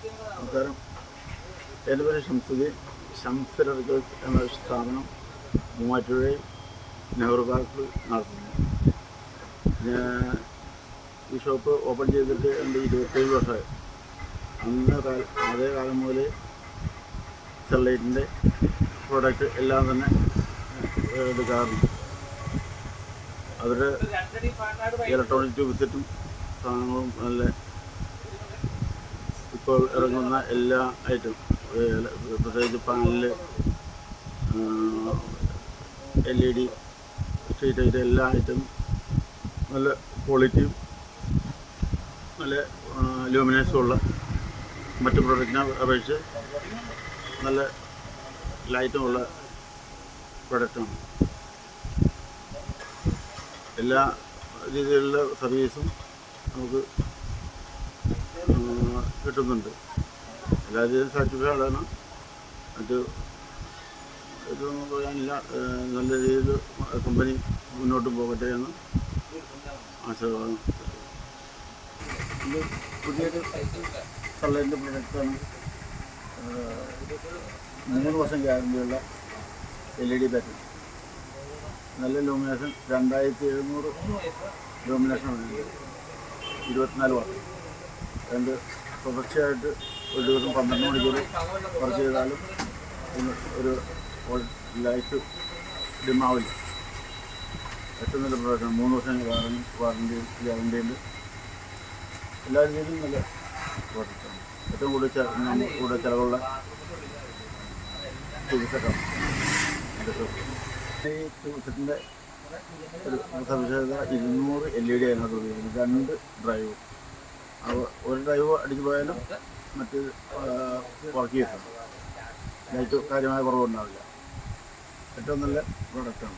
നമസ്കാരം. എൻ്റെ പേര് ഷംസുദ്ദീൻ. ഷംസ് ഇലക്ട്രിക്കൽസ് എന്ന സ്ഥാപനം മൂവാറ്റുപുഴ നെഹ്റു പാർക്കിൽ നടത്തുന്നു. ഞാൻ ഈ ഷോപ്പ് ഓപ്പൺ ചെയ്തിട്ട് എൻ്റെ 27 വർഷമായി. അതേ കാലം മുതൽ സ്റ്റെർലൈറ്റിൻ്റെ പ്രോഡക്റ്റ് എല്ലാം തന്നെ എടുക്കാറുണ്ട്. അവരുടെ ഇലക്ട്രോണിക് ട്യൂബ്സെറ്റും സാധനങ്ങളും നല്ല ഇപ്പോൾ ഇറങ്ങുന്ന എല്ലാ ഐറ്റം, പ്രത്യേകിച്ച് പാനല്, LED, സ്ട്രീറ്റ് ഐറ്റം, എല്ലാ ഐറ്റം നല്ല ക്വാളിറ്റിയും നല്ല ലൂമിനേഴ്സും ഉള്ള മറ്റ് പ്രൊഡക്റ്റിനെ അപേക്ഷിച്ച് നല്ല ലൈറ്റുമുള്ള പ്രൊഡക്റ്റാണ്. എല്ലാ രീതിയിലുള്ള സർവീസും നമുക്ക് കിട്ടുന്നുണ്ട്. എല്ലാ രീതിയിലും സാറ്റിസ്ഫൈഡാണ്. മറ്റ് ഇതൊന്നും പറയാനില്ല. നല്ല രീതിയിൽ കമ്പനി മുന്നോട്ട് പോകട്ടെ എന്ന് ആശീർവാദം. ഇത് പുതിയൊരു സ്റ്റെർലൈറ്റിൻ്റെ പ്രൊഡക്റ്റാണ്. 3 വർഷം ഗ്യാരണ്ടിയുള്ള LED ബാറ്ററി, നല്ല ലൂമിനേഷൻ, 2700 ലൂമിനേഷനാണ്. 24 വാട്ട്. രണ്ട് തുടർച്ചയായിട്ട് ഒരു ദിവസം 12 മണിക്കൂർ വർക്ക് ചെയ്താലും ഒരു ലൈറ്റ് ഡിമാവില്ല. ഏറ്റവും നല്ല പ്രോഡക്റ്റാണ്. 3 വർഷം ഗ്യാരണ്ടിയുണ്ട്. എല്ലാ രീതിയിലും നല്ല പ്രോഡക്റ്റാണ്. ഏറ്റവും കൂടുതൽ ചിലവുള്ള ട്യൂബ്സെറ്റാണ്. ഈ ട്യൂബ്സെറ്റിൻ്റെ ഒരു സവിശേഷത 200 LED അതിനകത്ത് ഉപയോഗിക്കുന്നത്. 2 ഡ്രൈവ്. ഒരു ഡ്രൈവ് അടിച്ചു പോയാലും മറ്റ് വർക്ക് ചെയ്യത്തില്ല. ലൈറ്റ് കാര്യമായ കുറവുണ്ടാവില്ല. ഏറ്റവും നല്ല പ്രോഡക്റ്റാണ്.